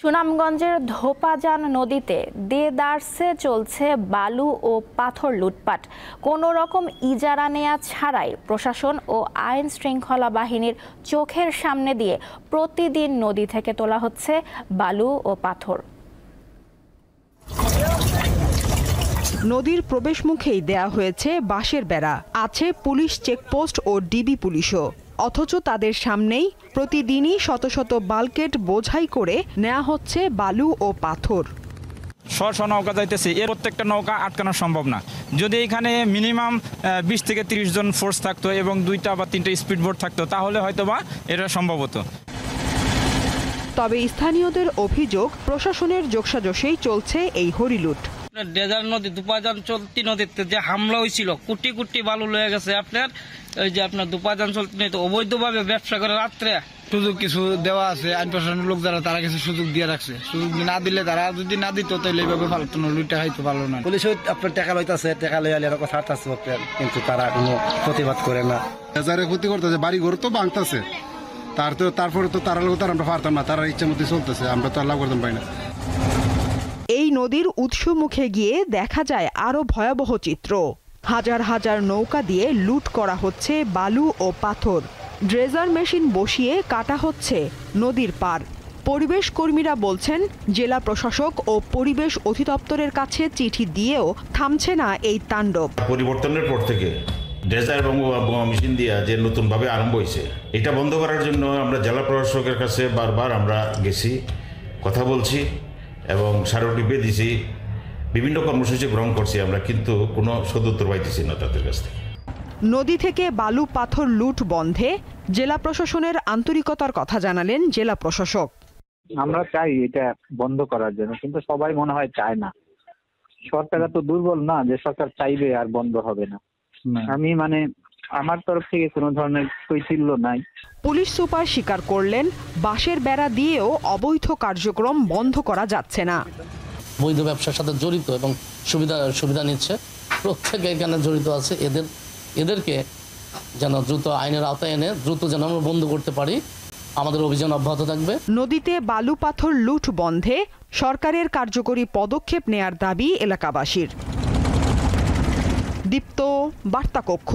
সুনামগঞ্জের ধোপাজান নদীতে দেদারসে চলছে বালু ও পাথর লুটপাট। কোনো রকম ইজারা নেয়া ছাড়াই প্রশাসন ও আইন শৃঙ্খলা বাহিনীর চোখের সামনে দিয়ে প্রতিদিন নদী থেকে তোলা হচ্ছে বালু ও পাথর। নদীর প্রবেশ মুখেই দেয়া হয়েছে বাঁশের বেড়া, আছে পুলিশ চেকপোস্ট ও ডিবি পুলিশও। অথচ তাদের সামনেই প্রতিদিনই শত শত বালকেট বোঝাই করে নেওয়া হচ্ছে বালু ও পাথর। স্ব নৌকা যাইতেছে, এর প্রত্যেকটা নৌকা আটকানো সম্ভব না। যদি এখানে মিনিমাম 20 থেকে 30 জন ফোর্স থাকতো এবং 2টা বা 3টা স্পিড বোট থাকতো তাহলে হয়তোবা এটা সম্ভব হতো। তবে স্থানীয়দের অভিযোগ, প্রশাসনের যোগসাজশেই চলছে এই হরিলুট। ডেজার নদী দুপাজান চলতি নদীতে যে হামলা হয়েছিল, কোটি কোটি বালু লয়ে গেছে আপনার ওই যে আপনার দুপাজান চলতি নদীতে অবৈধভাবে ব্যবসা করে রাত্রে। সুযোগ কিছু দেওয়া আছে, আইন প্রশাসনের লোক যারা তারা কিছু সুযোগ দিয়ে রাখছে। সুযোগ না দিলে তারা যদি না দিত তাহলে এইভাবে পালতো না, লুইটা হয়তো ভালো না। পুলিশ আপনার টাকা লইতেছে, টাকা লইয়ালে কথা আছে, কিন্তু তারা কোনো প্রতিবাদ করে না। যারা ক্ষতি করতেছে, বাড়ি ঘর তো ভাঙতেছে, তারপরে তো তারা লোক আমরা পারতাম না, তারা ইচ্ছা মতো চলতেছে, আমরা তো লাভ করতাম পাই না। এই নদীর উৎস মুখে গিয়ে দেখা যায় আরো ভয়াবহ চিত্র। হাজার হাজার নৌকা দিয়ে লুট করা হচ্ছে বালু ও পাথর। ড্রেজার মেশিন বসিয়ে কাটা হচ্ছে নদীর পার। পরিবেশ কর্মীরা বলছেন, জেলা প্রশাসক ও পরিবেশ অধিদপ্তরের কাছে চিঠি দিয়েও থামছে না এই তাণ্ডব। পরিবর্তনের পর থেকে ড্রেজার এবং মেশিন দিয়া যে নতুনভাবে আরম্ভ হয়েছে, এটা বন্ধ করার জন্য আমরা জেলা প্রশাসকের কাছে বারবার আমরা গেছি, কথা বলছি এবং স্মারকলিপি দিছি, বিভিন্ন কর্মসূচি গ্রহণ করছি আমরা, কিন্তু কোনো সদুত্তর পাইতেছি না তাদের কাছ থেকে। নদী থেকে বালু পাথর লুট বন্ধে জেলা প্রশাসনের আন্তরিকতার কথা জানালেন জেলা প্রশাসক। আমরা চাই এটা বন্ধ করার জন্য, কিন্তু সবাই মনে হয় চায় না। সরকার তো দুর্বল না যে সরকার চাইবে আর বন্ধ হবে না। আমি আমার তরফ থেকে কোনো ধরনের কৈফিল্য নাই। পুলিশ সুপার স্বীকার করলেন, বাঁশের বেড়া দিয়েও অবৈধ কার্যক্রম বন্ধ করা যাচ্ছে না। বৈধ ব্যবসার সাথে জড়িত এবং সুবিধা নিচ্ছে, প্রত্যেকে এখানে জড়িত আছে। এদেরকে যেন দ্রুত আইনের আওতায় এনে দ্রুত যেন আমরা বন্ধ করতে পারি। আমাদের অভিযান অব্যাহত থাকবে। নদীতে বালু পাথর লুট বন্ধে সরকারের কার্যকরী পদক্ষেপ নেয়ার দাবি এলাকাবাসীর। দীপ্ত, বার্তা কক্ষ।